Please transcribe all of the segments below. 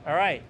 All right,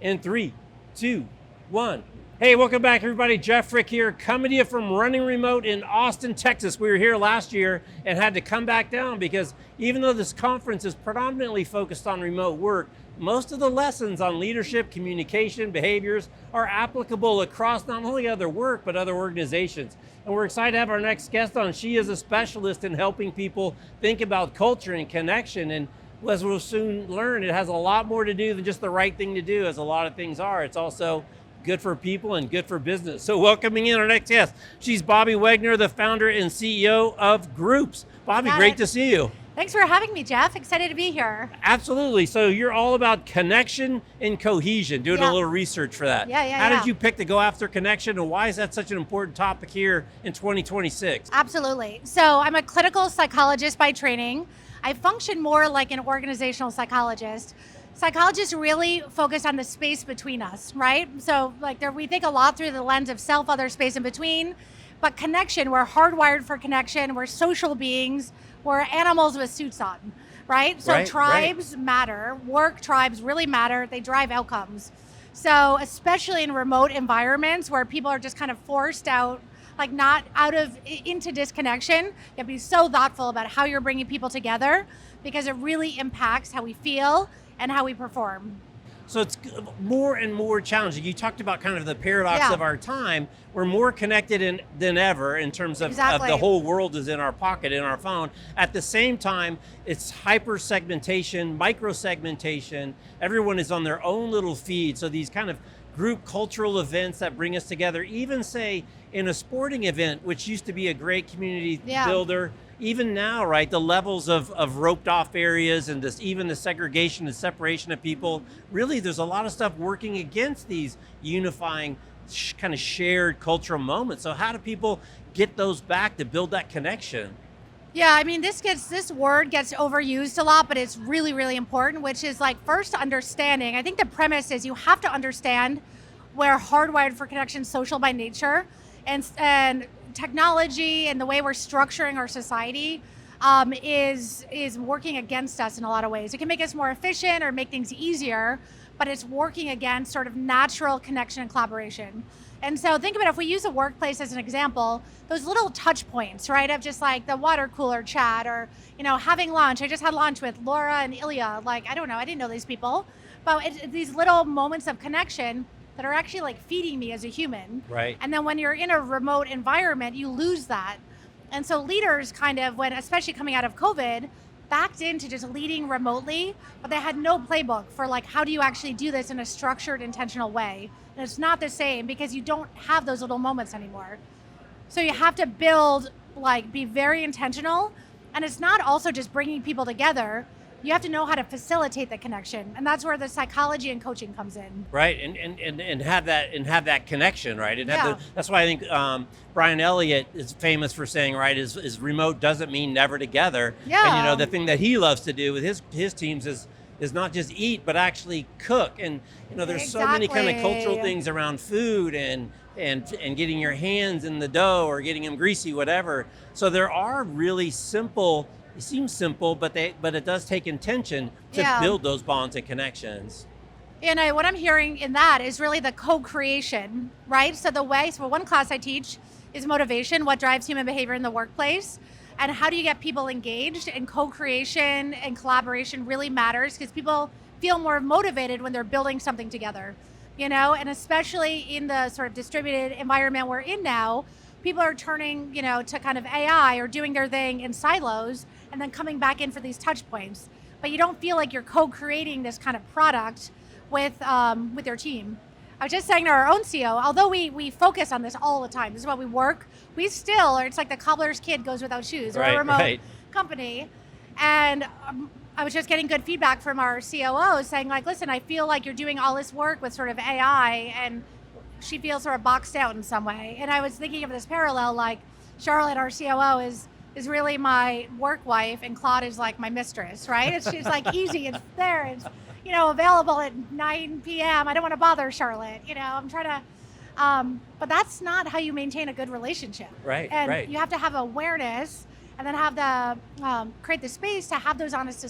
in 3, 2, 1. Hey, welcome back everybody. Jeff Frick here, coming to you from Running Remote in Austin, Texas. We were here last year and had to come back down because even though this conference is predominantly focused on remote work, most of the lessons on leadership, communication, behaviors are applicable across not only other work, but other organizations. And we're excited to have our next guest on. She is a specialist in helping people think about culture and connection. And as we'll soon learn, it has a lot more to do than just the right thing to do, as a lot of things are. It's also good for people and good for business. So welcoming in our next guest, she's Bobbi Wegner, the founder and CEO of Groops. Bobbi, great to see you. Thanks for having me, Jeff. Excited to be here. Absolutely. So you're all about connection and cohesion, doing a little research for that. How did you pick to go after connection, and why is that such an important topic here in 2026? Absolutely. So I'm a clinical psychologist by training. I function more like an organizational psychologist. Psychologists really focus on the space between us, right? So we think a lot through the lens of self, other, space in between, but connection, we're hardwired for connection, we're social beings, we're animals with suits on, right? So tribes matter, work tribes really matter, they drive outcomes. So especially in remote environments where people are just kind of forced out, into disconnection, you have to be so thoughtful about how you're bringing people together because it really impacts how we feel and how we perform. So it's more and more challenging. You talked about kind of the paradox of our time. We're more connected than ever in terms of the whole world is in our pocket, in our phone. At the same time, it's hyper-segmentation, micro-segmentation. Everyone is on their own little feed. So these kind of group cultural events that bring us together, even say in a sporting event, which used to be a great community builder, even now, right, the levels of roped off areas and even the segregation and separation of people, really there's a lot of stuff working against these unifying kind of shared cultural moments. So how do people get those back to build that connection? Yeah, I mean, this word gets overused a lot, but it's really, really important, which is first understanding. I think the premise is you have to understand we're hardwired for connection, social by nature, and technology and the way we're structuring our society is working against us in a lot of ways. It can make us more efficient or make things easier, but it's working against sort of natural connection and collaboration. And so think about it, if we use a workplace as an example, those little touch points, right, of just the water cooler chat or, having lunch. I just had lunch with Laura and Ilya. I don't know, I didn't know these people, but these little moments of connection that are actually feeding me as a human. Right. And then when you're in a remote environment, you lose that. And so leaders kind of, especially coming out of COVID, backed into just leading remotely, but they had no playbook for how do you actually do this in a structured, intentional way. And it's not the same because you don't have those little moments anymore. So you have to build, be very intentional. And it's not also just bringing people together. You have to know how to facilitate the connection, and that's where the psychology and coaching comes in. Right, and have that connection, right? And that's why I think Brian Elliott is famous for saying, right, is remote doesn't mean never together. Yeah. And the thing that he loves to do with his teams is not just eat, but actually cook. And there's so many kind of cultural things around food and getting your hands in the dough or getting them greasy, whatever. So there are really simple. It seems simple, but it does take intention to build those bonds and connections. And what I'm hearing in that is really the co-creation, right? So one class I teach is motivation, what drives human behavior in the workplace, and how do you get people engaged, and co-creation and collaboration really matters because people feel more motivated when they're building something together, and especially in the sort of distributed environment we're in now, people are turning, to kind of AI or doing their thing in silos and then coming back in for these touch points. But you don't feel like you're co-creating this kind of product with your team. I was just saying to our own CEO, although we focus on this all the time, this is what we work, we still, or it's like the cobbler's kid goes without shoes. We're a remote company. And I was just getting good feedback from our COO saying listen, I feel like you're doing all this work with sort of AI and she feels sort of boxed out in some way. And I was thinking of this parallel, Charlotte, our COO, is really my work wife and Claude is my mistress, right? It's easy, it's there, it's, available at 9 p.m. I don't want to bother Charlotte, I'm trying to, but that's not how you maintain a good relationship. Right, and you have to have awareness and then have the create the space to have those honest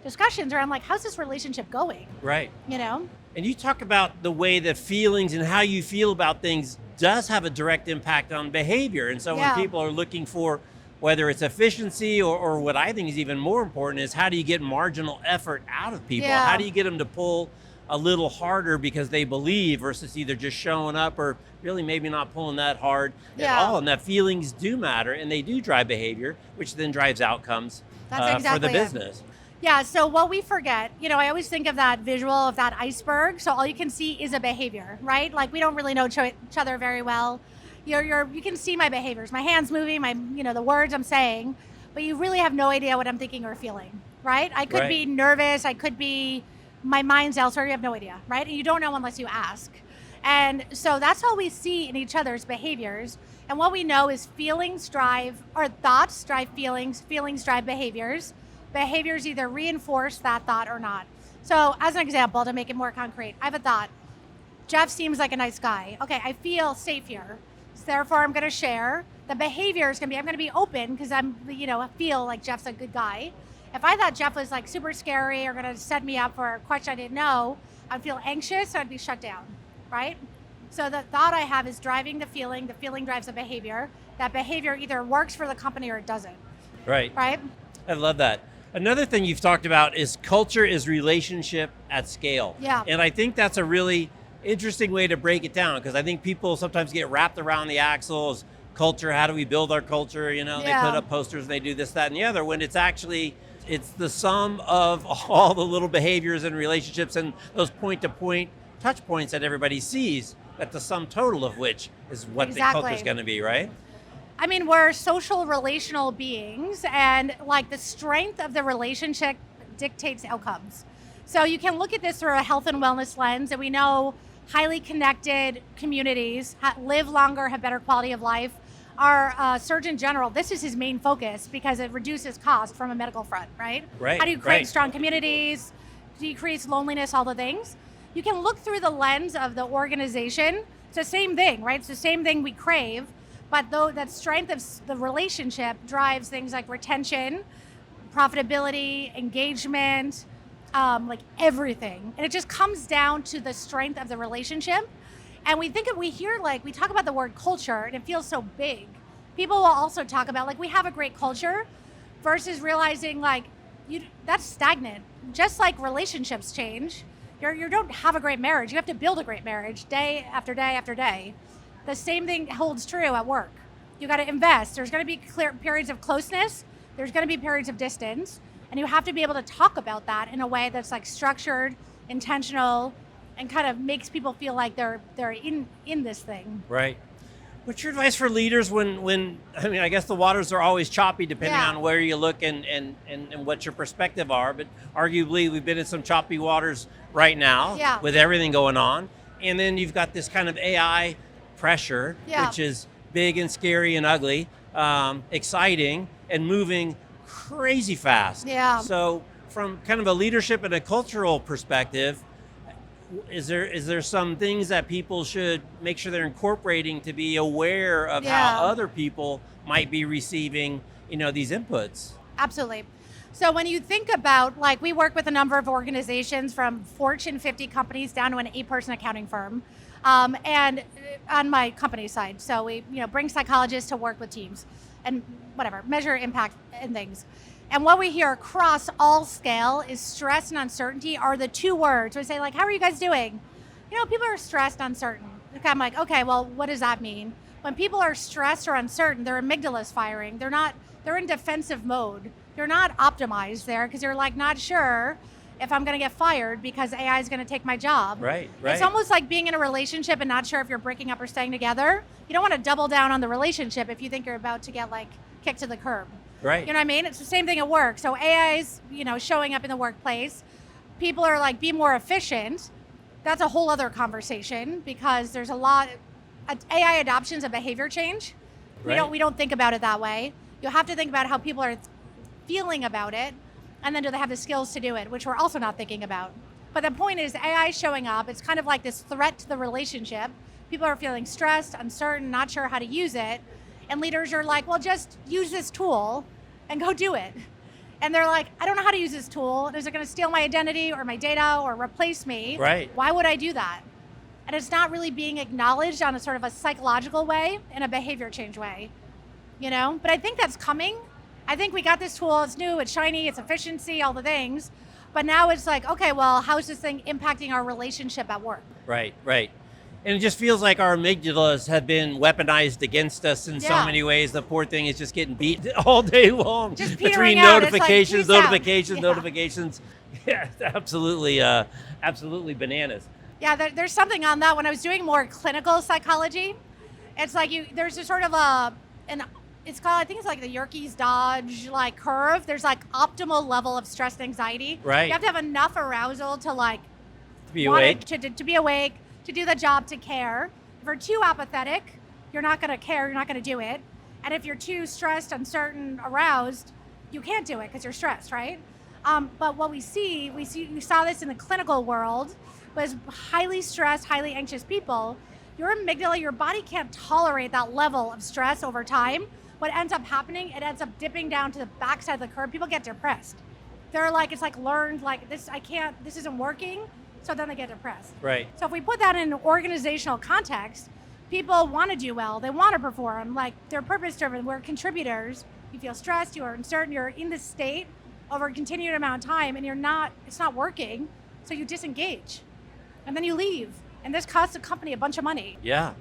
discussions around like, how's this relationship going? Right. You know? And you talk about the way that feelings and how you feel about things does have a direct impact on behavior. And so when people are looking for whether it's efficiency or what I think is even more important is how do you get marginal effort out of people? Yeah. How do you get them to pull a little harder because they believe versus either just showing up or really maybe not pulling that hard at all? And that feelings do matter and they do drive behavior, which then drives outcomes for the business. Yeah, so what we forget, I always think of that visual of that iceberg. So all you can see is a behavior, right? Like we don't really know each other very well. You can see my behaviors, my hands moving, the words I'm saying, but you really have no idea what I'm thinking or feeling, right? I could be nervous, I could be, my mind's elsewhere, you have no idea, right? And you don't know unless you ask. And so that's all we see in each other's behaviors. And what we know is thoughts drive feelings, feelings drive behaviors. Behaviors either reinforce that thought or not. So as an example, to make it more concrete, I have a thought. Jeff seems like a nice guy. Okay, I feel safe here. So therefore, I'm going to share. The behavior is going to be, I'm going to be open because I feel like Jeff's a good guy. If I thought Jeff was like super scary or going to set me up for a question I didn't know, I'd feel anxious, so I'd be shut down, right? So the thought I have is driving the feeling drives the behavior. That behavior either works for the company or it doesn't. Right. Right? I love that. Another thing you've talked about is culture is relationship at scale. Yeah. And I think that's a really interesting way to break it down because I think people sometimes get wrapped around the axles. Culture, how do we build our culture? They put up posters and they do this, that, and the other when it's the sum of all the little behaviors and relationships and those point-to-point touch points that everybody sees, that the sum total of which is what the culture is going to be, right? I mean, we're social relational beings and like the strength of the relationship dictates outcomes. So you can look at this through a health and wellness lens, and we know highly connected communities live longer, have better quality of life. Our Surgeon General, this is his main focus because it reduces cost from a medical front, right? Right. How do you create strong communities, decrease loneliness, all the things? You can look through the lens of the organization. It's the same thing, right? It's the same thing we crave, but though that strength of the relationship drives things like retention, profitability, engagement, like everything. And it just comes down to the strength of the relationship. And we talk about the word culture and it feels so big. People will also talk about like, we have a great culture versus realizing like, that's stagnant. Just like relationships change, you don't have a great marriage. You have to build a great marriage day after day after day. The same thing holds true at work. You got to invest. There's going to be clear periods of closeness. There's going to be periods of distance. And you have to be able to talk about that in a way that's like structured, intentional, and kind of makes people feel like they're in this thing. Right. What's your advice for leaders when I guess the waters are always choppy depending on where you look and what your perspective are, but arguably we've been in some choppy waters right now with everything going on. And then you've got this kind of AI pressure, which is big and scary and ugly, exciting and moving crazy fast. Yeah. So from kind of a leadership and a cultural perspective, is there some things that people should make sure they're incorporating to be aware of how other people might be receiving, these inputs? Absolutely. So when you think about, like, we work with a number of organizations from Fortune 50 companies down to an 8-person accounting firm, and on my company side. So we, bring psychologists to work with teams and measure impact and things. And what we hear across all scale is stress and uncertainty are the two words. We say, like, how are you guys doing? People are stressed, uncertain. I'm like, okay, well, what does that mean? When people are stressed or uncertain, their amygdala is firing. They're in defensive mode. They're not optimized there because you're like not sure if I'm going to get fired because AI is going to take my job. Right. It's almost like being in a relationship and not sure if you're breaking up or staying together. You don't want to double down on the relationship if you think you're about to get like kicked to the curb. Right. You know what I mean? It's the same thing at work. So AI is, showing up in the workplace. People are like, be more efficient. That's a whole other conversation because there's a lot. AI adoption is a behavior change. Right. We don't think about it that way. You have to think about how people are feeling about it, and then do they have the skills to do it, which we're also not thinking about. But the point is, AI showing up. It's kind of like this threat to the relationship. People are feeling stressed, uncertain, not sure how to use it. And leaders are like, well, just use this tool and go do it. And they're like, I don't know how to use this tool. Is it going to steal my identity or my data or replace me? Right. Why would I do that? And it's not really being acknowledged on a sort of a psychological way and a behavior change way, you know? But I think that's coming. I think we got this tool, it's new, it's shiny, it's efficiency, all the things. But now it's like, okay, well, how is this thing impacting our relationship at work? Right. And it just feels like our amygdalas have been weaponized against us in so many ways. The poor thing is just getting beat all day long. Just between out. notifications, Like, notifications. Yeah, absolutely bananas. Yeah, there's something on that. When I was doing more clinical psychology, it's like there's a sort of it's called, I think it's like the Yerkes-Dodson like curve. There's like optimal level of stress and anxiety. Right. You have to have enough arousal to like be awake. To be awake, to do the job, to care. If you're too apathetic, you're not going to care, you're not going to do it. And if you're too stressed, uncertain, aroused, you can't do it because you're stressed, right? But what we saw this in the clinical world, was highly stressed, highly anxious people, your amygdala, your body can't tolerate that level of stress over time. What ends up happening, it ends up dipping down to the backside of the curve. People get depressed. They're like, it's like learned, like this isn't working. So then they get depressed. Right. So if we put that in an organizational context, people want to do well. They want to perform. Like, they're purpose driven. We're contributors. You feel stressed. You are uncertain. You're in this state over a continued amount of time, and it's not working. So you disengage, and then you leave. And this costs the company a bunch of money. Yeah.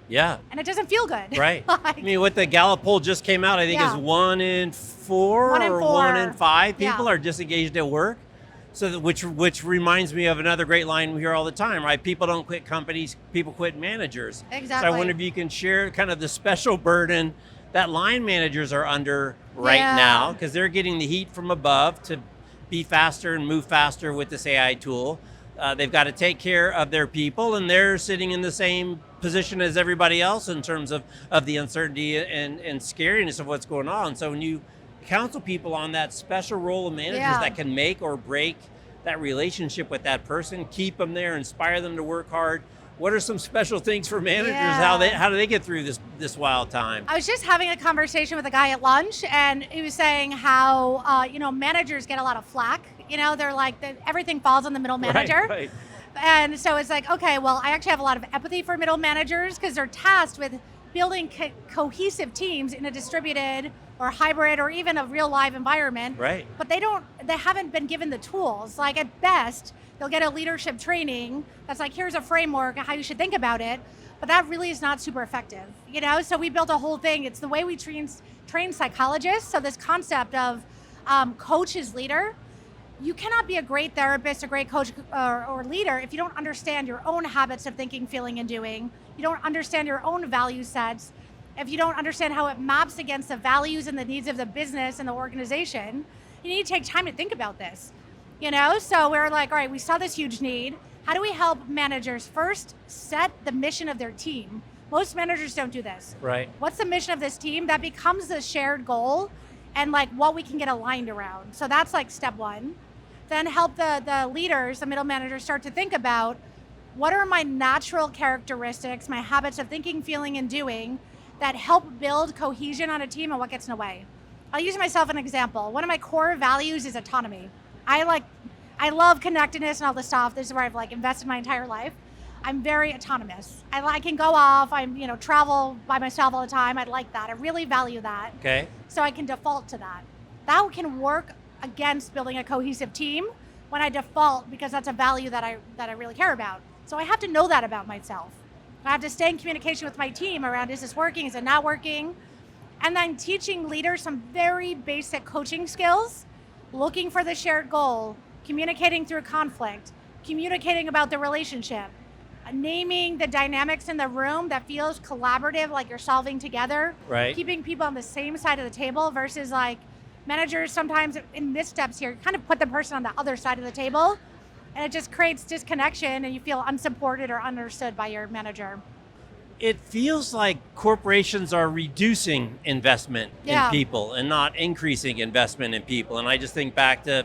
And it doesn't feel good. Right. I mean, what the Gallup poll just came out, I think is 1 in 4 or 1 in 5 people are disengaged at work. So which reminds me of another great line we hear all the time, right? People don't quit companies, people quit managers. Exactly. So I wonder if you can share kind of the special burden that line managers are under right now, because they're getting the heat from above to be faster and move faster with this AI tool. They've got to take care of their people, and they're sitting in the same position as everybody else in terms of the uncertainty and scariness of what's going on. So when you counsel people on that special role of managers that can make or break that relationship with that person, keep them there, inspire them to work hard, what are some special things for managers? How do they get through this wild time? I was just having a conversation with a guy at lunch, and he was saying how managers get a lot of flack. They're like everything falls on the middle manager. Right. And so it's like, okay, well, I actually have a lot of empathy for middle managers because they're tasked with building cohesive teams in a distributed or hybrid or even a real live environment. Right. But they haven't been given the tools. Like, at best, they'll get a leadership training that's like, here's a framework how you should think about it. But that really is not super effective. So we built a whole thing. It's the way we train psychologists. So this concept of coach is leader. You cannot be a great therapist, a great coach or leader if you don't understand your own habits of thinking, feeling, and doing. You don't understand your own value sets. If you don't understand how it maps against the values and the needs of the business and the organization, you need to take time to think about this. So we're like, all right, we saw this huge need. How do we help managers first set the mission of their team? Most managers don't do this. Right. What's the mission of this team? That becomes the shared goal and like what we can get aligned around. So that's like step one. Then help the leaders, the middle managers, start to think about what are my natural characteristics, my habits of thinking, feeling, and doing that help build cohesion on a team, and what gets in the way. I'll use myself as an example. One of my core values is autonomy. I love connectedness and all this stuff. This is where I've invested my entire life. I'm very autonomous. I can go off. Travel by myself all the time. I like that. I really value that. Okay. So I can default to that. That can work against building a cohesive team when I default, because that's a value that I really care about. So I have to know that about myself. I have to stay in communication with my team around, is this working, is it not working? And then teaching leaders some very basic coaching skills, looking for the shared goal, communicating through conflict, communicating about the relationship, naming the dynamics in the room that feels collaborative, like you're solving together, right. Keeping people on the same side of the table versus managers sometimes in missteps here, kind of put the person on the other side of the table, and it just creates disconnection and you feel unsupported or understood by your manager. It feels like corporations are reducing investment in people and not increasing investment in people. And I just think back to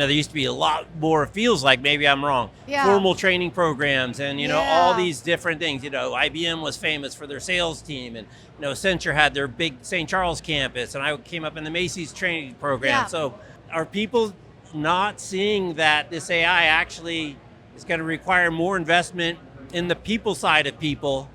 there used to be a lot more, it feels like, maybe I'm wrong, formal training programs and, all these different things. IBM was famous for their sales team, and, Accenture had their big St. Charles campus, and I came up in the Macy's training program. Yeah. So are people not seeing that this AI actually is going to require more investment in the people side of people,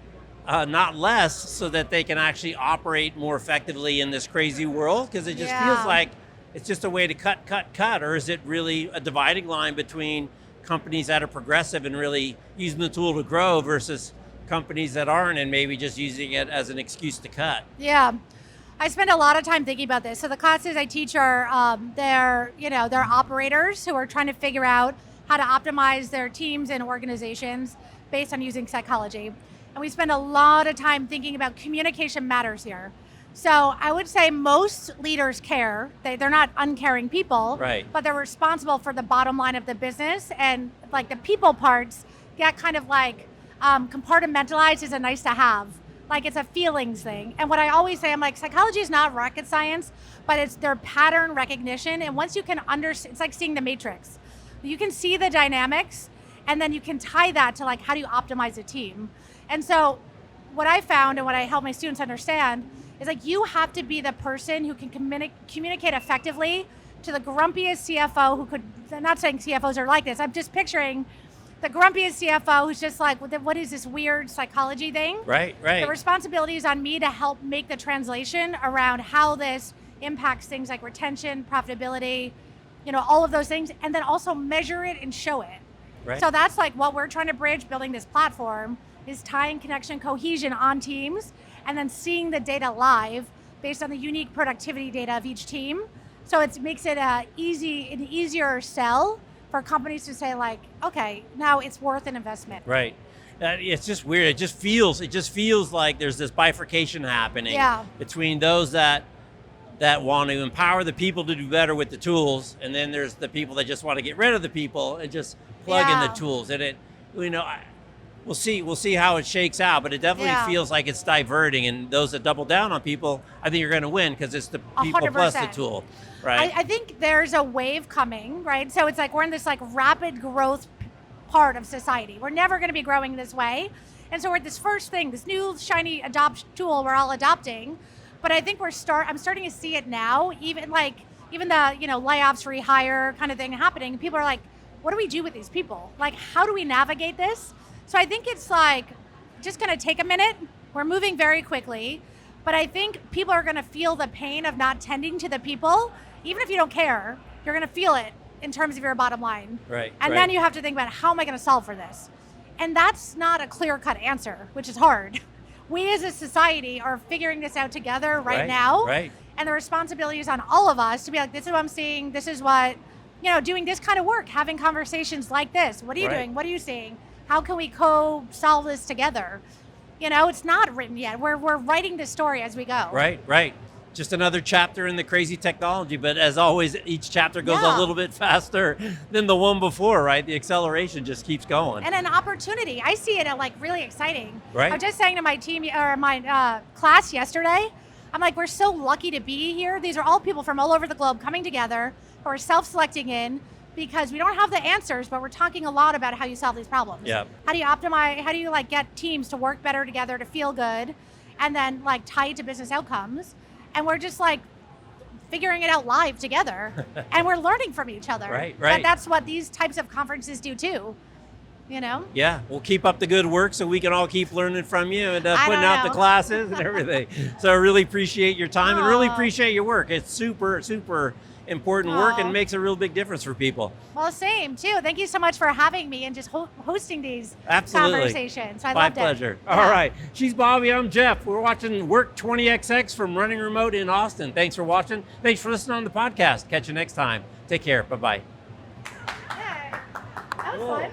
not less, so that they can actually operate more effectively in this crazy world? Because it just feels like it's just a way to cut, or is it really a dividing line between companies that are progressive and really using the tool to grow versus companies that aren't and maybe just using it as an excuse to cut? Yeah. I spend a lot of time thinking about this. So the classes I teach are they're operators who are trying to figure out how to optimize their teams and organizations based on using psychology. And we spend a lot of time thinking about communication matters here. So I would say most leaders care. They're not uncaring people, but they're responsible for the bottom line of the business, and like the people parts get kind of like compartmentalized as a nice to have. Like it's a feelings thing. And what I always say, I'm like, psychology is not rocket science, but it's their pattern recognition. And once you can understand, it's like seeing the matrix. You can see the dynamics, and then you can tie that to like, how do you optimize a team? And so what I found and what I help my students understand is like, you have to be the person who can communicate effectively to the grumpiest CFO who could, I'm not saying CFOs are like this, I'm just picturing the grumpiest CFO who's just like, what is this weird psychology thing? Right. The responsibility is on me to help make the translation around how this impacts things like retention, profitability, all of those things, and then also measure it and show it. Right. So that's like what we're trying to bridge building this platform, is tying connection, cohesion on teams, and then seeing the data live based on the unique productivity data of each team. So it makes it an easier sell for companies to say like, okay, now it's worth an investment. Right. It's just weird. It just feels like there's this bifurcation happening between those that want to empower the people to do better with the tools, and then there's the people that just want to get rid of the people and just plug in the tools. And we'll see how it shakes out, but it definitely feels like it's diverting, and those that double down on people, I think you're going to win, because it's the people 100%. plus the tool, right? I think there's a wave coming, right? So it's like we're in this like rapid growth part of society. We're never going to be growing this way. And so we're at this first thing, this new shiny tool we're all adopting. But I think I'm starting to see it now, even the layoffs, rehire kind of thing happening. People are like, what do we do with these people? Like, how do we navigate this? So I think it's like just going to take a minute. We're moving very quickly, but I think people are going to feel the pain of not tending to the people. Even if you don't care, you're going to feel it in terms of your bottom line. Right. And then you have to think about, how am I going to solve for this? And that's not a clear-cut answer, which is hard. We as a society are figuring this out together right now. Right. And the responsibility is on all of us to be like, this is what I'm seeing. This is what, doing this kind of work, having conversations like this. What are you doing? What are you seeing? How can we co-solve this together? It's not written yet. We're writing this story as we go. Right. Just another chapter in the crazy technology, but as always, each chapter goes a little bit faster than the one before, right? The acceleration just keeps going. And an opportunity. I see it as like really exciting. Right. I was just saying to my team or my class yesterday, I'm like, we're so lucky to be here. These are all people from all over the globe coming together who are self-selecting in, because we don't have the answers, but we're talking a lot about how you solve these problems. Yeah. How do you optimize, how do you like get teams to work better together, to feel good, and then like tie it to business outcomes? And we're just like figuring it out live together, and we're learning from each other. Right. And that's what these types of conferences do too, Yeah, we'll keep up the good work so we can all keep learning from you and putting out the classes and everything. So I really appreciate your time and really appreciate your work. It's super, super important work and makes a real big difference for people. Well, same too. Thank you so much for having me and just hosting these Absolutely. conversations. I My loved pleasure. it. All right. She's Bobbi. I'm Jeff. We're watching Work 20XX from Running Remote in Austin. Thanks for watching. Thanks for listening on the podcast. Catch you next time. Take care. Bye-bye. Hey, that was fun.